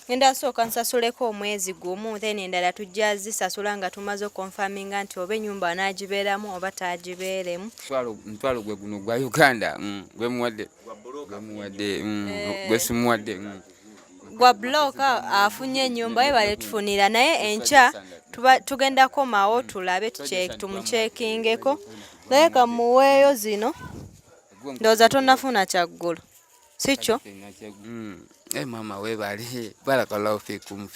Ngenda sooka nsasuleko omwezi gumu then endala tujja zisasula nga tumaze confirminga nti oba ennyumba anaagibeeramu oba taagibeeremu. Mutwalo gwe guno gwa Uganda gwe muwadde gwe simuwadde gwa bloka afunye ennyumba we bale tufunira naye enkya tugenda komawo tulabe tumuceekingeko naye kamuweeyo zino ndowooza tonnafuna kyaggulu si kyo? Mama webale barakallahu fikum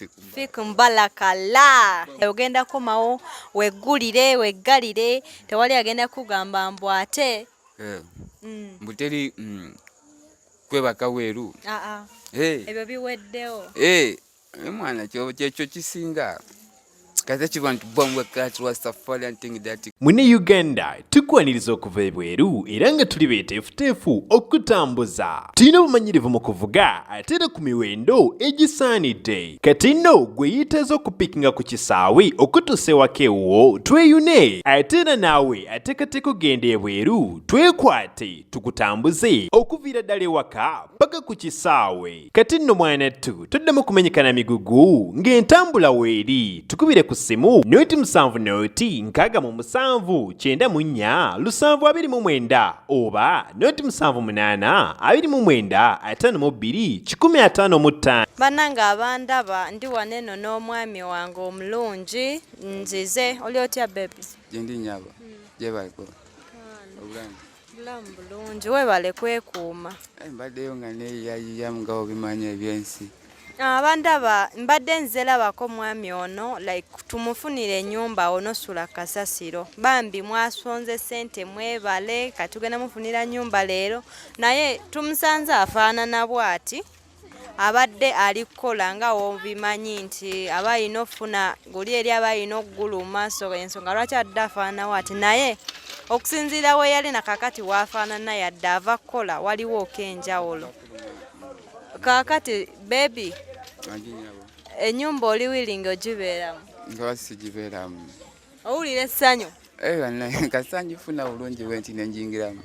balakala ogenda komawo weggulire weggalire tewali agenda kugamba mbu ate mbuteri kwebaka weeru ebyo biweddewo mwana kyekyo kisinga. Mune Uganda tukwaniriza okuva ebweru era nga tuli beeteefuteefu okutambuza. Tulina obumanyirivu mu kuvuga ate era ku miwendo egisaanidde. Kati nno gwe yeetaaza okupikinga ku kisaawe okutuusa ewaka ewuwo tweyune ate era naawe ateekateeka ogenda ebweru twekwate tukutambuze okuviira ddala ewaka paka ku kisaawe. Kati nno mwanattu toddamu kumenyekana migugu ng'entambula weeri tukubire ku simu noti 7 noti 6 7 9 oba noti 7 8 29 52 155. Bannanga abandaba ndi waneno n'omwami wange omulungi nzize oli otya baby? Gyendi nyaba gyebaliko bulamu bulungi webale kwekuuma. Mbaddeyo nga neeyayiyamu nga obimanya ebyensi. Abandaba mbadde nzerabako mwami ono like tumufunire ennyumba onosula kasasiro bambi mwasonze sente mwebale katugenda mufunira nnyumba leero naye tumusanze afaanana bw'ati abadde alikola nga wobimanyi nti abayina ofuna guli eri abayina ogguluma so ensonga lwaki adde afaananawo ati naye okusinziira we yali nakakati waafaanana yadde ava kukola waliwo okenjawulo. Kakati baby ennyumba oli wiringa ogibeeramu? Nga sigibeeramu. Owulira essanyu? Kasanyifuna bulungi bwe nti nenjingiramu.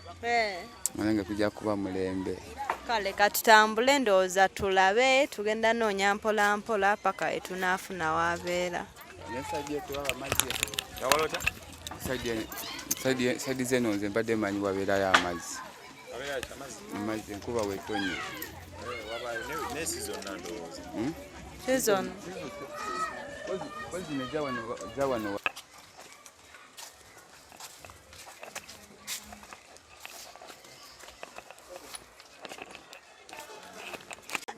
Nga kujja kuba mulembe. Kale katutambule ndowooza tulabe tugenda noonya mpola mpola paka etunaafuna waabeera. Saidi zeno nze mbadde manyi wabeerayo amazzi. Amazzi enkuba wetonye. Season.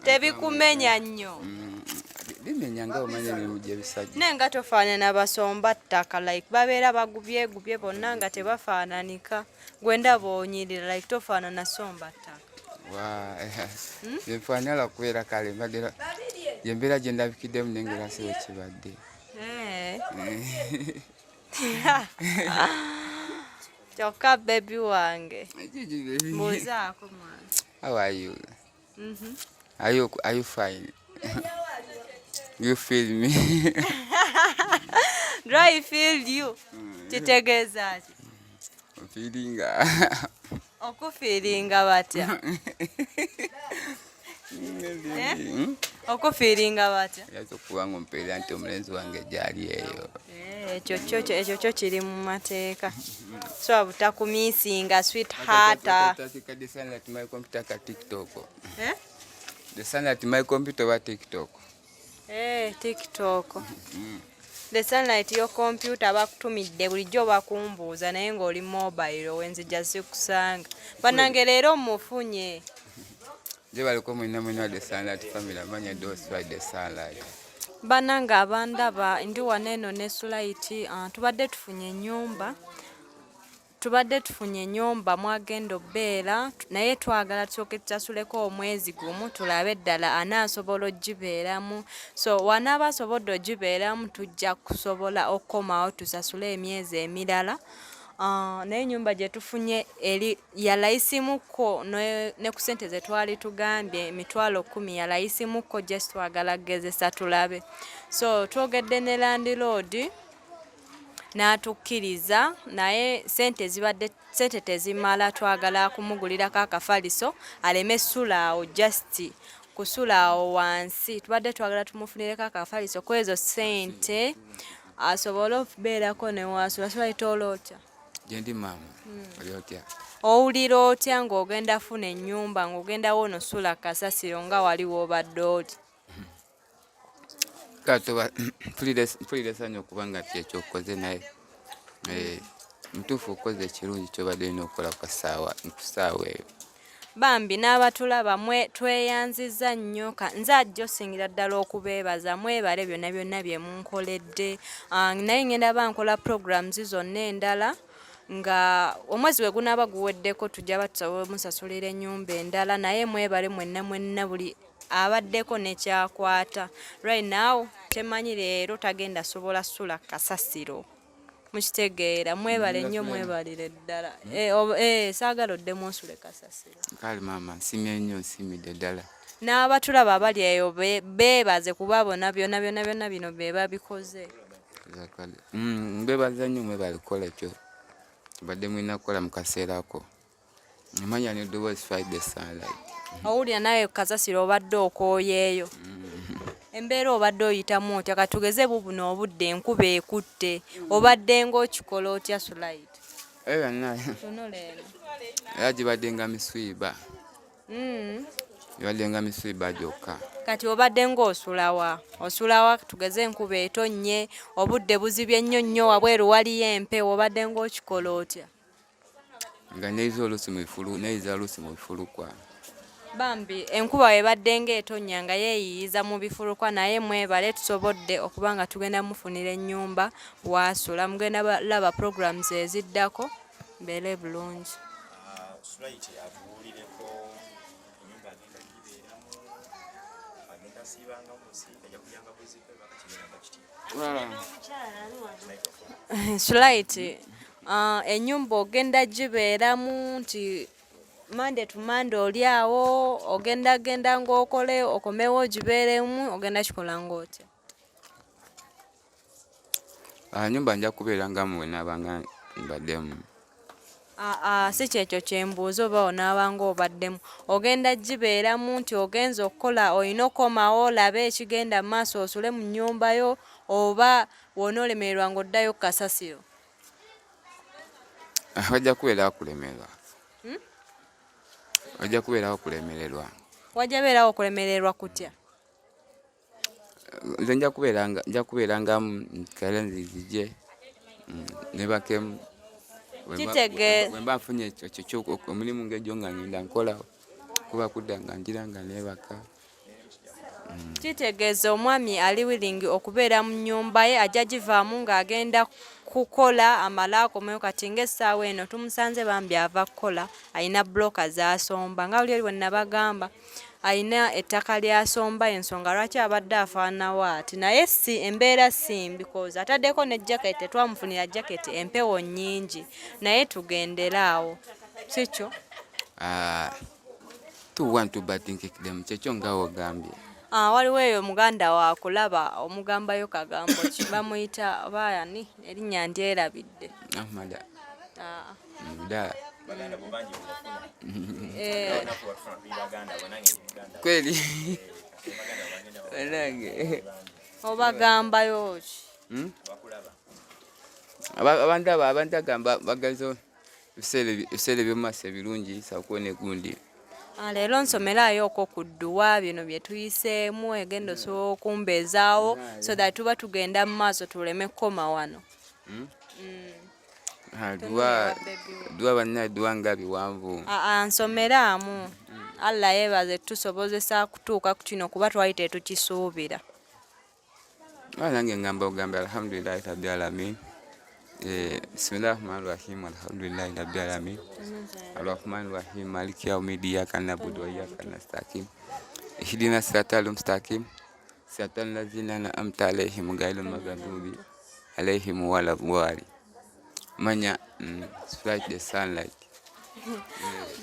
Tebikumenya nnyo. Bimenya nga omanya emirimu gy'ebisajja. Naye nga tofaanana basomba ttaka like babeera bagubyegubye bonna nga tebafaananika. Gwe ndaba onyirira like tofaanana somba ttaka. Nfaanala kubeera kale mbadde yembeera gye ndabikiddemu nengera siwe kibadde. Kyokka baby wange mbuuzaako mwana. How are you? Are you fine? You feel me? Do I feel you? Kitegeeza ki? Feelinga. Okufiiringa batya? Okufiiringa batya? Yazo kubanga ompeera nti omulenzi wange gyali eyo. Ekyo kyo kiri mu mateeka. So butakumiisinga sweetheart. The sunlight my computer ka TikTok. The sunlight my computer wa TikTok. TikTok. The sunlight yo computer bakutumidde bulijjo bakumbuuza naye ng'oli mobile wenzija zikusanga. Bannange leero mufunye. Je baliko mwina the sunlight family amanya those why the sunlight. Bannange abandaba ndi waneno ne Sulait tubadde tufunye ennyumba mwagenda obbeera naye twagala tusooke tusasuleko omwezi gumu tulabe eddala anaasobola ogibeeramu. So wanaaba asobodde ogibeeramu tujja kusobola okkomawo tusasule emyezi emirala. Naye ennyumba gye tufunye eri ya layisimuko ne ku ssente ze twali tugambye $10,000 ya layisimuko just twagala kugezesa tulabe. So twogedde ne landlord n'atukkiriza naye sente tezimala twagala kumugulirako akafaliso aleme sulaawo just kusula awo wansi tubadde twagala tumufunireko akafaliso kwezo ssente asobole okubeerako ne wasula Sulait olota Jendi mama oli otya owulira otya ng'ogenda funa ennyumba ng'ogenda wono sula kasasiro nga wali w'obadde oti mpulira essanyu okuba nga kyekyokoze naye mutuufu okoze ekirungi kyobadde olina okukola ku ssaawa eyo bambi n'abatulaba tweyanziza nnyo nze ajja osingira ddala okubeebaza mwebale byonna byonna bye munkoledde naye ngenda bankola programs zonna endala nga omwezi we gunaaba guweddeko tujja batusobola musasulira ennyumba endala naye mwebale mwenna buli abaddeko nekyakwata right now temanyi leero tagenda sobola sula kasasiro mukitegeera mwebale nnyo mwebalire ddala saagala oddemu osule kasasiro kale mama nsimye nnyo nsimidde ddala n'abatulaba abali eyo beebaze kuba bona byonna bino be babikoze mbebaza nnyo mwebale kukola ekyo badde mulina kukola mu kaseera ako manya ne eddoboozi Friday Sunlight owulira nawe kasasiro obadde okooyeeyo embeera obadde oyitamu otya katugeze bubuno obudde enkuba ekutte obadde ng'okikola otya Sulait era gibadde nga miswiba gibadde nga miswiba gyokka kati obadde ng'osulawa tugeze enkuba etonnye obudde buzibye nnyo wabweru waliyo empewo obadde ng'okikola otya nga neiza oluusi mu bifulukwa bambi enkuba webadde ng'etonnya nga yeeyiyiza mu bifulukwa naye mwebale tusobodde okuba nga tugenda mufunira ennyumba wasula mugenda laba programs eziddako mbeere bulungi Sulait ennyumba ogenda gibeeramu nti Monday to Monday oli awo ogenda ng'okole okomewo gibeeremu ogenda kikola ng'otya nyumba nja kubeera nga muwe n'abanga mbaddemu si kyekyo kyembuuza oba onaabanga obaddemu ogenda gibeeramu nti ogenza okukola olina okomawo olabe ekigenda mu maaso osule mu nnyumba yo oba wonoolemererwa ng'oddayo kasasiro wajja kubeerawo kulemererwa wajja kubeerawo kulemererwa wajja beerawo okulemererwa kutya nze nja kubeeranga kale nzizije ne bakemu wemba nfunye ekyo omulimu ng'egyo nga ngenda nkola kuba kudda nga njira nga neebaka kitegeeza omwami ali willing okubeera mu nnyumba ye ajja givaamu ng'agenda kukola amala akomeyo kati ng'essaawa eno tumusanze bambi ava kukola alina bloka z'asomba nga buli bwe nabagamba alina ettaka ly'asomba ensonga lwaki abadde afaanawo ati naye si embeera simbi because ataddeko ne jaketi twamufunira jaketi empewo nnyingi naye tugenderaawo sikyo tuwantubatinkikiddemu kyekyo nga wogambye waliwo eyo muganda waakulaba omugambayo kagambo ki bamuyita baani erinnya ndyerabidde amada ddala kweli obagambayo ki abantu agamba bagazo ebiseera ebyomumaaso ebirungi sakuwona egundi leero nsomerayo okwo ku dduwa bino bye tuyiseemu egenda osobola okumbeezaawo so that tuba tugenda mu maaso tuleme kukoma wano dduwa banna dduwa nga biwanvu nsomeraamu Allah yeebaze tusobozesa kutuuka ku kino kuba twali tetukisuubira nange ngamba ogambe alhamdulillahi rabbil alamin bismillahir rahmanir rahim alhamdulillahi rabbil alamin arrahmanir rahim maliki yawmiddin iyyaka na'budu wa iyyaka nasta'in ihdina siratal mustaqim siratal ladzina an'amta alaihim ghayril maghdubi alaihim waladdallin manya Sulait the Sunlight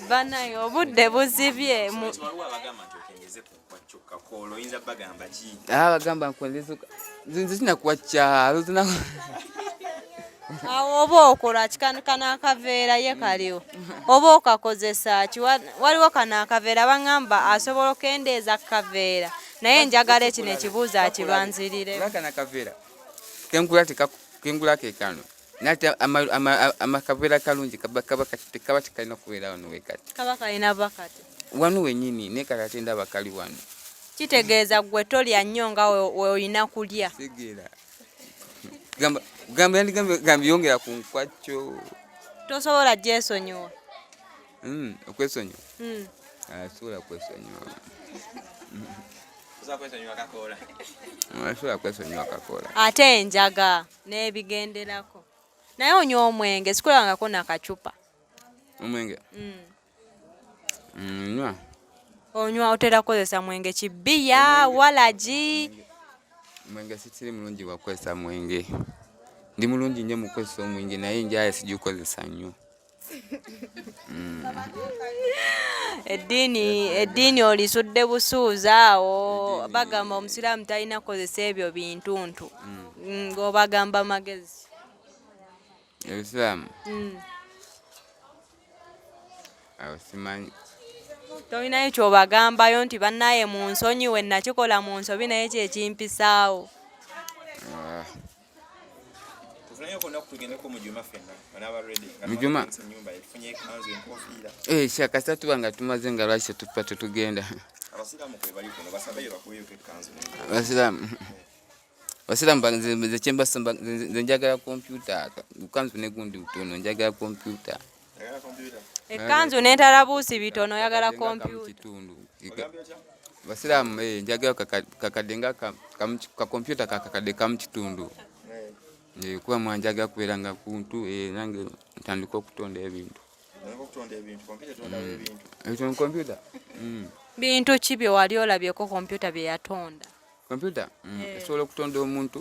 banayo obudde buzibye bagamba nkwenzeza nze sinakuwa kyalo Oba okola kikankana akaveera ye kaliwo oba okakozesa ki waliwo kana akaveera bangamba asobola okendeeza kaveera naye njagala ekino ekibuuzo akibanzirire kana kaveera kengula kekano nati amakaveera kalungi kaba tekalina kubeera wano wekati kaba kalina bakati wano wenyini ne kati ndaba kali wano kitegeeza gwe tolya nnyo nga weolina kulya tegeera gamba yongera ku nkwacyo tosobola gyesonyiwa okwesonyiwa asobola kwesonyiwa asobola kwesonyiwa kakoola ate enjaga n'ebigenderako naye onywa omwenge sikulabangako nakacupa omwenge nywa onywa otera kukozesa mwenge kibiya walagi mwenge sikiri mulungi wakozesa mwenge ndi mulungi nnyo mukozesa omwenge naye njaya sijukozesa nnyo eddiini olisudde busuuza awo bagamba omusiraamu talina kukozesa ebyo bintuntu ng'obagamba magezi ebisiraamu awo simanyi tolinayo kyobagambayo nti bannaye mu nsonyi we nakikola mu nsobi naye kyekimpisaawo Mujuma shaka tuba nga tumaze nga lwaki tetupa tetugenda abasiraamu nze kyembasamba nze njagala kompyuta bukanzu negundi butono njagala kompyuta ekanzu n'entalabuusi bitono oyagala kompyuta abasiraamu njagala kakadde nga kakompyuta kakakadde kamu kitundu kuba mwanjagala kubeera nga kuntu nange ntandika okutonda ebintu kompyuta bintu ki bye wali olabyeko kompyuta bye yatonda kompyuta esobola okutonda omuntu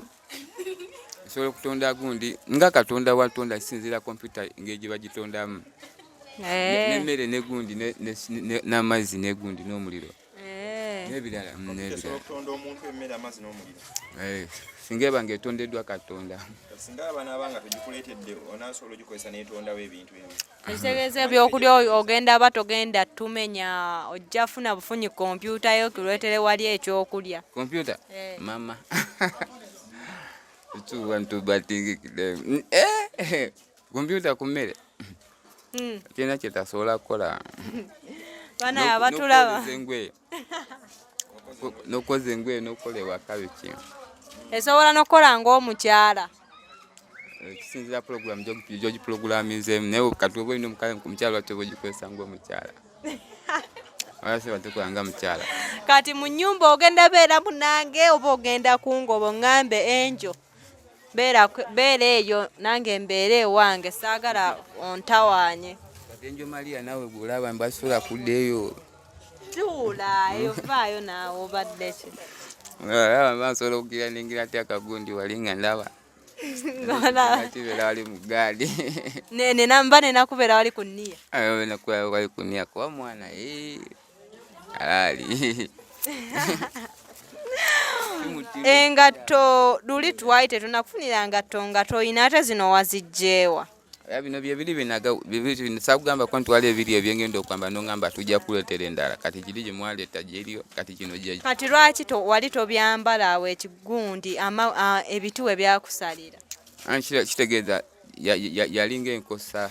esobola okutonda gundi nga katonda watonda kisinzira kompyuta engeri gye bagitondamu n'emmere negundi n'amazzi negundi n'omuliro n'ebirala singa eba ng'etondeddwa katonda ekitegeeza ebyokulya ogenda ba togenda tumenya ojja funa bufunyi kompyuta yo kuleetere wali ekyokulya kompyuta mama tuwantu batingikide kompyuta ku mmere kyena kyetasobola kukola bana abatulaba n'okoza engwe n'okola ewaka biki esobola n'okukola ng'omukyala kisinzira puroguramu gyogipuroguramizeemu naye kati oba olina omukyala lwaki oba ogikozesa ng'omukyala olase batukola nga mukyala kati mu nnyumba ogenda beera munange oba ogenda kungoba oŋŋambe enjo beera eyo nange mbeera ewange saagala ontawaanye kati enjo Maria naawe bw'olaba mbasula kuddeeyo tuula eyo vaayo naawe obadde ki nsobola okugira nengira ati akagundi wali nga ndaba kibeera wali mu gaadi mba nenakubeera wali ku nniya nakubeera wali ku nniya kuba mwana alaali engatto luli twali tetunakufunira nga toyina ate zino wazigjeewa bino byebiri sakugamba ko ntwala ebiri ebyengenda okwamba nongamba tujja kuleetera endala kati kiri gye mwaleeta gyeriyo kati kino gye kati lwaki wali tobyambala awo ekigundi ebitu we byakusalira kitegeeza yalinga enkosa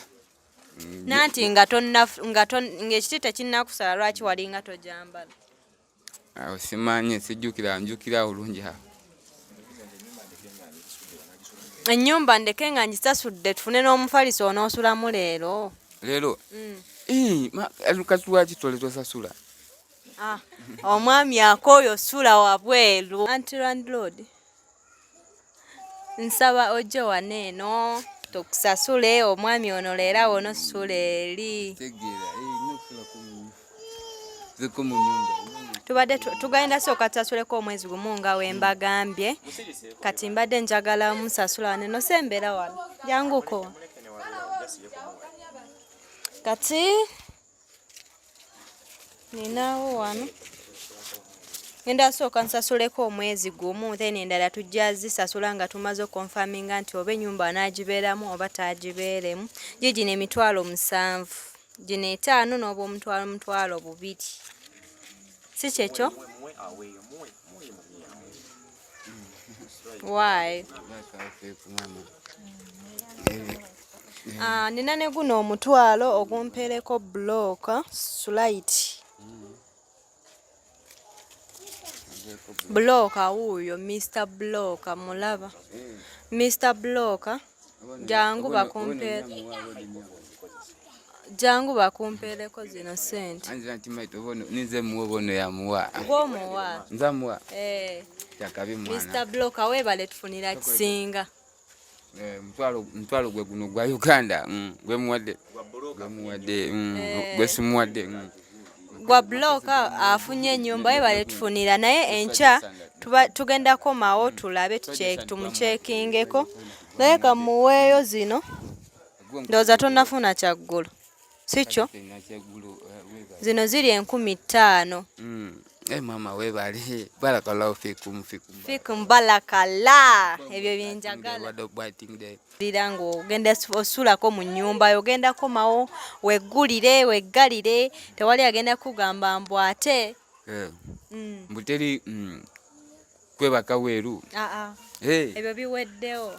nanti ng'ekiti tekinnakusala lwaki walinga tojambala awo simanyi njukira olungi awo ennyumba ndeke nga ngisasudde tufune n'omufaliso onoosulamu leero kati lwaki tole tosasula omwami akooyo sula wabweru anti landlord nsaba ojje wano eno tukusasule omwami ono leero wonosula eri tubadde tugenda sooka tusasuleko omwezi gumu nga wembagambye kati mbadde njagala musasula wano eno sembera wano janguko kati ninawo wano Ngenda sooka nsasuleko omwezi gumu then endala tujja zisasula nga tumaze okonfaminga nti oba ennyumba anaagibeeramu oba taagibeeremu. Gino 7,000 gino 5 n'oba omutwalo 2. Si kyekyo? Why? Nina ne guno omutwalo ogumpeereko Bloka Sulait. Bloka wuuyo Mr. Bloka mulaba. Mr. Bloka jangu bakumpeereko zino sente. Anjira nti maito bono nize muwono ya muwa. Gwomuwa? Nzamuwa. Chakabi mwana. Mr. Bloka webale tufunira kisinga. Mtwalo gwe guno gwa Uganda. Gwe muwadde. Gwe simuwadde. Gwa Bloka afunye ennyumba webale tufunira naye encha tugenda komawo tulabe tumuchekingeko. Naye kamuweeyo zino. Ndowooza tonnafuna kyaggulu. Sikyo? Zino ziri 15,000. Mama webale barakallahu fikum. Fikum balakala. Ebyo byenjagala. Lira ng'ogenda osulako mu nnyumba ogenda komawo weggalire tewali agenda kugamba mbu ate. Mbuteri kwebaka weeru. Ebyo biweddewo.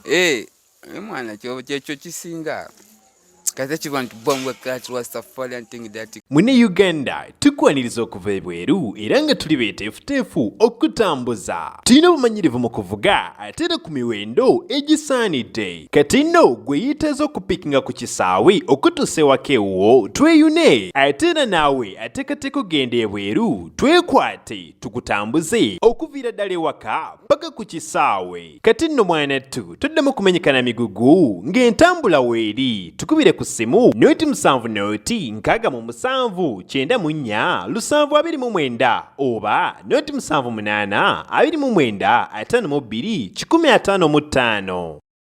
Mwana kyekyo kisinga. Kaze kibantu bomwe kati wa safari anting that. Mune Uganda tukwaniriza okuva ebweru era nga tuli beeteefuteefu okutambuza. Tulina obumanyirivu mu kuvuga ate era ku miwendo egisaanidde. Kati nno gwe yeetaaza okupikinga ku kisaawe okutuusa ewaka ewuwo tweyune ate era naawe ateekateeka okugenda ebweru twekwate tukutambuze okuviira ddala ewaka paka ku kisaawe. Kati nno mwanattu toddamu kumenyekana migugu ng'entambula weeri tukubire ku simu noti 7 noti 6 7 9 oba noti 7 8 29 52 155.